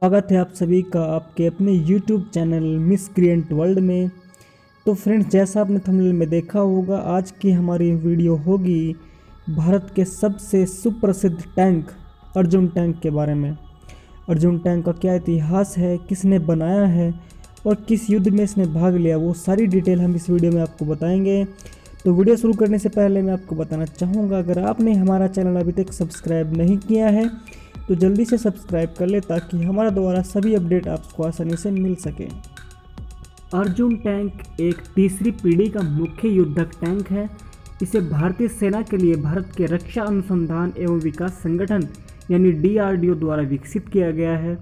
स्वागत है आप सभी का आपके अपने YouTube चैनल मिसक्रिएंट वर्ल्ड में। तो फ्रेंड्स, जैसा आपने थंबनेल में देखा होगा, आज की हमारी वीडियो होगी भारत के सबसे सुप्रसिद्ध टैंक अर्जुन टैंक के बारे में। अर्जुन टैंक का क्या इतिहास है, किसने बनाया है और किस युद्ध में इसने भाग लिया, वो सारी डिटेल हम इस वीडियो में आपको बताएंगे। तो वीडियो शुरू करने से पहले मैं आपको बताना चाहूँगा, अगर आपने हमारा चैनल अभी तक सब्सक्राइब नहीं किया है तो जल्दी से सब्सक्राइब कर ले ताकि हमारा द्वारा सभी अपडेट आपको आसानी से मिल सके। अर्जुन टैंक एक तीसरी पीढ़ी का मुख्य युद्धक टैंक है। इसे भारतीय सेना के लिए भारत के रक्षा अनुसंधान एवं विकास संगठन यानी DRDO द्वारा विकसित किया गया है।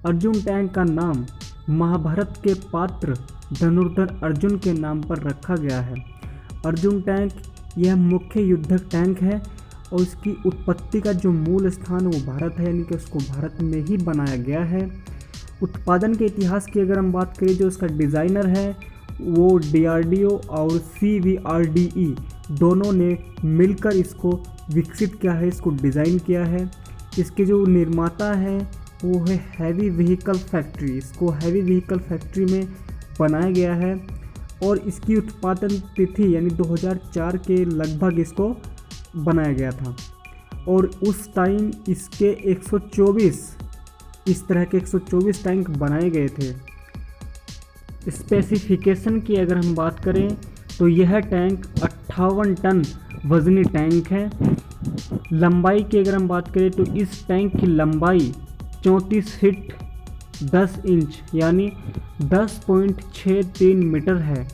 अर्जुन टैंक का नाम महाभारत के पात्र धनुर्धर अर्जुन के नाम पर रखा गया है। अर्जुन टैंक यह मुख्य युद्धक टैंक है और इसकी उत्पत्ति का जो मूल स्थान वो भारत है, यानी कि उसको भारत में ही बनाया गया है। उत्पादन के इतिहास की अगर हम बात करें, जो इसका डिज़ाइनर है वो DRDO और CVRDE दोनों ने मिलकर इसको विकसित किया है, इसको डिज़ाइन किया है। इसके जो निर्माता है वो है हैवी व्हीकल फैक्ट्री। इसको हैवी व्हीकल फैक्ट्री में बनाया गया है और इसकी उत्पादन तिथि यानी 2004 के लगभग इसको बनाया गया था और उस टाइम इसके 124 इस तरह के 124 टैंक बनाए गए थे। स्पेसिफिकेशन की अगर हम बात करें तो यह टैंक 58 टन वजनी टैंक है। लंबाई की अगर हम बात करें तो इस टैंक की लंबाई 34 फीट 10 इंच यानी 10.63 मीटर है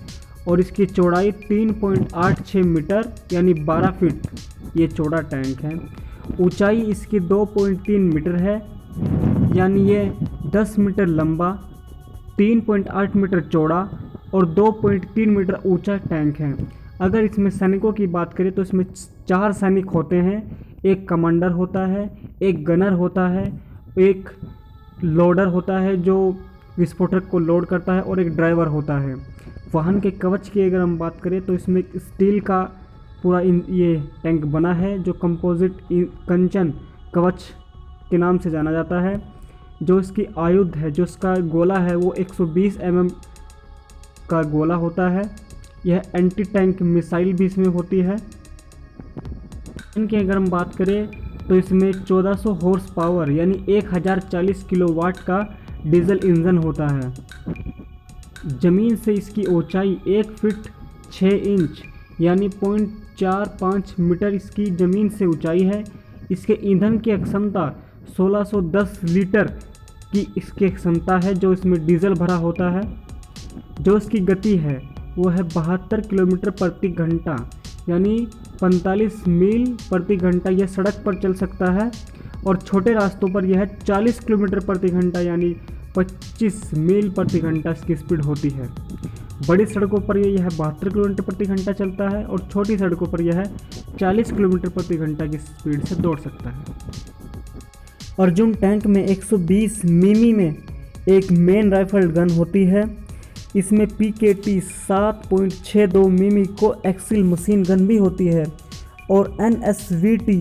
और इसकी चौड़ाई 3.86 मीटर यानी 12 फीट ये चौड़ा टैंक है। ऊंचाई इसकी 2.3 मीटर है यानी ये 10 मीटर लंबा, 3.8 मीटर चौड़ा और 2.3 मीटर ऊंचा टैंक है। अगर इसमें सैनिकों की बात करें तो इसमें 4 सैनिक होते हैं। एक कमांडर होता है, एक गनर होता है, एक लोडर होता है जो विस्फोटक को लोड करता है और एक ड्राइवर होता है। वाहन के कवच की अगर हम बात करें तो इसमें स्टील का पूरा ये टैंक बना है जो कंपोजिट कंचन कवच के नाम से जाना जाता है। जो इसकी आयुध है, जो इसका गोला है वो 120 mm का गोला होता है। यह एंटी टैंक मिसाइल भी इसमें होती है। इनकी अगर हम बात करें तो इसमें 1400 हॉर्स पावर यानी 1040 किलोवाट का डीजल इंजन होता है। ज़मीन से इसकी ऊंचाई 1 फीट 6 इंच यानी 0.45 मीटर इसकी ज़मीन से ऊंचाई है। इसके ईंधन की क्षमता 1610 लीटर की इसकी क्षमता है जो इसमें डीजल भरा होता है। जो इसकी गति है वो है 72 किलोमीटर प्रति घंटा यानी 45 मील प्रति घंटा यह सड़क पर चल सकता है और छोटे रास्तों पर यह 40 किलोमीटर प्रति घंटा यानी 25 मील प्रति घंटा इसकी स्पीड होती है। बड़ी सड़कों पर यह 72 किलोमीटर प्रति घंटा चलता है और छोटी सड़कों पर यह 40 किलोमीटर प्रति घंटा की स्पीड से दौड़ सकता है। अर्जुन टैंक में 120 मिमी में एक मेन राइफल गन होती है। इसमें PKT 7.62 मिमी को एक्सिल मशीन गन भी होती है और NSVT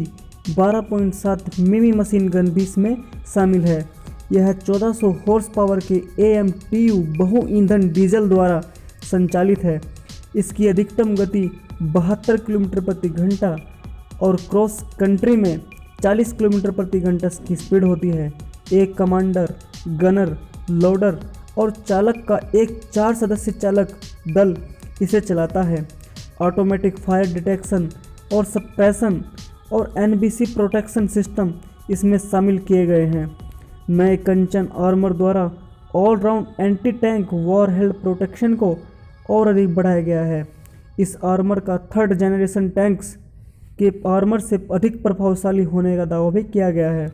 12.7 मिमी मशीन गन भी इसमें शामिल है। यह 1400 हॉर्स पावर के AMTU बहु ईंधन डीजल द्वारा संचालित है। इसकी अधिकतम गति 72 किलोमीटर प्रति घंटा और क्रॉस कंट्री में 40 किलोमीटर प्रति घंटा की स्पीड होती है। एक कमांडर, गनर, लोडर और चालक का एक 4 सदस्य चालक दल इसे चलाता है। ऑटोमेटिक फायर डिटेक्शन और सप्रेशन और NBC प्रोटेक्शन सिस्टम इसमें शामिल किए गए हैं। नए कंचन आर्मर द्वारा all round anti tank warhead protection को और अधिक बढ़ाया गया है। इस आर्मर का 3rd जनरेशन टैंक्स के आर्मर से अधिक प्रभावशाली होने का दावा भी किया गया है।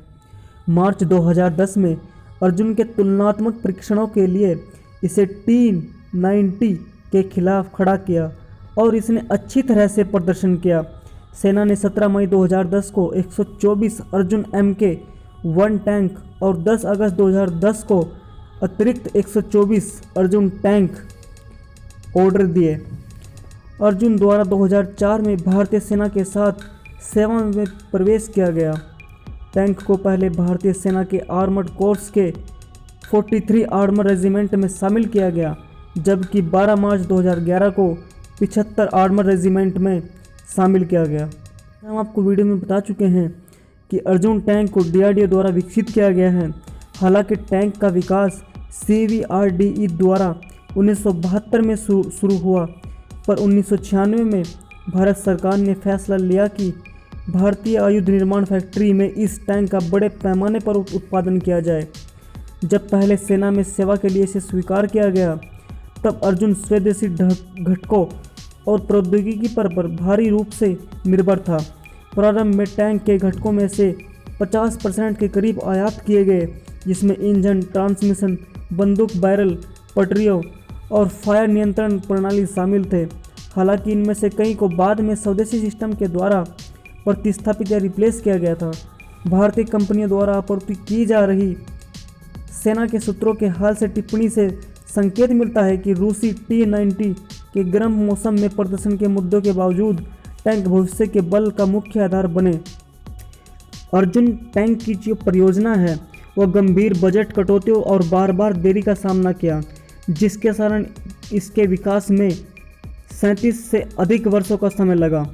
मार्च 2010 में अर्जुन के तुलनात्मक परीक्षणों के लिए इसे T-90 के खिलाफ खड़ा किया और इसने अच्छी तरह से प्रदर्शन किया। सेना ने 17 मई 2010 को 124 अर्जुन MK-1 टैंक और 10 अगस्त 2010 को अतिरिक्त 124 अर्जुन टैंक ऑर्डर दिए। अर्जुन द्वारा 2004 में भारतीय सेना के साथ सेवा में प्रवेश किया गया। टैंक को पहले भारतीय सेना के आर्मर्ड कोर्स के 43 आर्मर रेजिमेंट में शामिल किया गया, जबकि 12 मार्च 2011 को 75 आर्मर रेजिमेंट में शामिल किया गया। हम आपको वीडियो में बता चुके हैं कि अर्जुन टैंक को DRDO द्वारा विकसित किया गया है। हालांकि टैंक का विकास CVRDE द्वारा 1972 में शुरू हुआ, पर 1996 में भारत सरकार ने फैसला लिया कि भारतीय आयुध निर्माण फैक्ट्री में इस टैंक का बड़े पैमाने पर उत्पादन किया जाए। जब पहले सेना में सेवा के लिए इसे स्वीकार किया गया, तब अर्जुन स्वदेशी घटकों और प्रौद्योगिकी पर भारी रूप से निर्भर था। प्रारंभ में टैंक के घटकों में से 50% के करीब आयात किए गए, जिसमें इंजन, ट्रांसमिशन, बंदूक बैरल, पटरियों और फायर नियंत्रण प्रणाली शामिल थे। हालांकि इनमें से कई को बाद में स्वदेशी सिस्टम के द्वारा प्रतिस्थापित या रिप्लेस किया गया था। भारतीय कंपनियों द्वारा आपूर्ति की जा रही सेना के सूत्रों के हाल से टिप्पणी से संकेत मिलता है कि रूसी T-90 के गर्म मौसम में प्रदर्शन के मुद्दों के बावजूद टैंक भविष्य के बल का मुख्य आधार बने। अर्जुन टैंक की जो परियोजना है वह गंभीर बजट कटौतियों और बार बार देरी का सामना किया, जिसके कारण इसके विकास में 37 से अधिक वर्षों का समय लगा।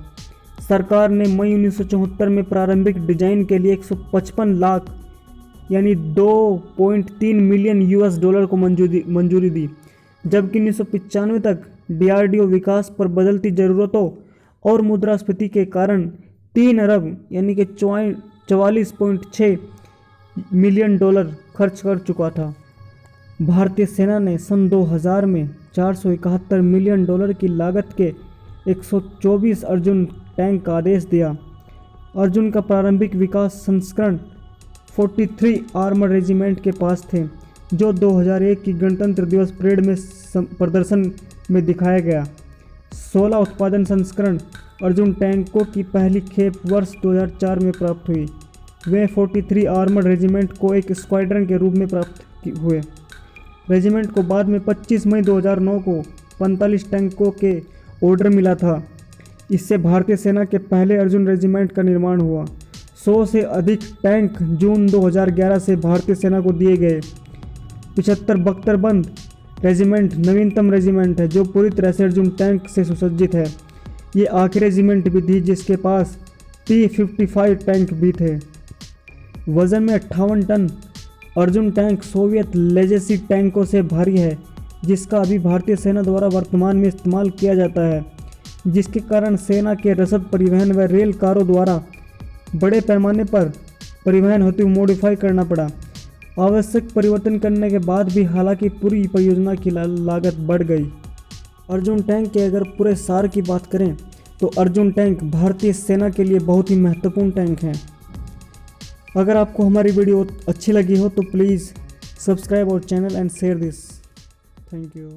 सरकार ने मई 1974 में प्रारंभिक डिजाइन के लिए 155 लाख यानी 2.3 मिलियन $US को मंजूरी दी, जबकि 1995 तक DRDO विकास पर बदलती ज़रूरतों और मुद्रास्फीति के कारण 3 अरब यानी कि 44.6 मिलियन $, खर्च कर चुका था। भारतीय सेना ने सन 2000 में 471 मिलियन $, की लागत के 124 अर्जुन टैंक का आदेश दिया। अर्जुन का प्रारंभिक विकास संस्करण 43 आर्मर रेजिमेंट के पास थे, जो 2001 की गणतंत्र दिवस परेड में प्रदर्शन में दिखाया गया। 16 उत्पादन संस्करण अर्जुन टैंकों की पहली खेप वर्ष 2004 में प्राप्त हुई। वे 43 आर्मर रेजिमेंट को एक स्क्वाड्रन के रूप में प्राप्त हुए। रेजिमेंट को बाद में 25 मई 2009 को 45 टैंकों के ऑर्डर मिला था। इससे भारतीय सेना के पहले अर्जुन रेजिमेंट का निर्माण हुआ। 100 से अधिक टैंक जून 2011 से भारतीय सेना को दिए गए। 75 बख्तरबंद रेजिमेंट नवीनतम रेजिमेंट है जो पूरी तरह से अर्जुन टैंक से सुसज्जित है। ये आखिरी रेजिमेंट भी थी जिसके पास T-55 टैंक भी थे। वजन में 58 टन अर्जुन टैंक सोवियत लेजेसी टैंकों से भारी है, जिसका अभी भारतीय सेना द्वारा वर्तमान में इस्तेमाल किया जाता है, जिसके कारण सेना के रसद परिवहन व रेल कारों द्वारा बड़े पैमाने पर परिवहन हेतु मॉडिफाई करना पड़ा। आवश्यक परिवर्तन करने के बाद भी हालांकि पूरी परियोजना की लागत बढ़ गई। अर्जुन टैंक के अगर पूरे सार की बात करें तो अर्जुन टैंक भारतीय सेना के लिए बहुत ही महत्वपूर्ण टैंक हैं। अगर आपको हमारी वीडियो अच्छी लगी हो तो please subscribe our channel and share this. Thank you.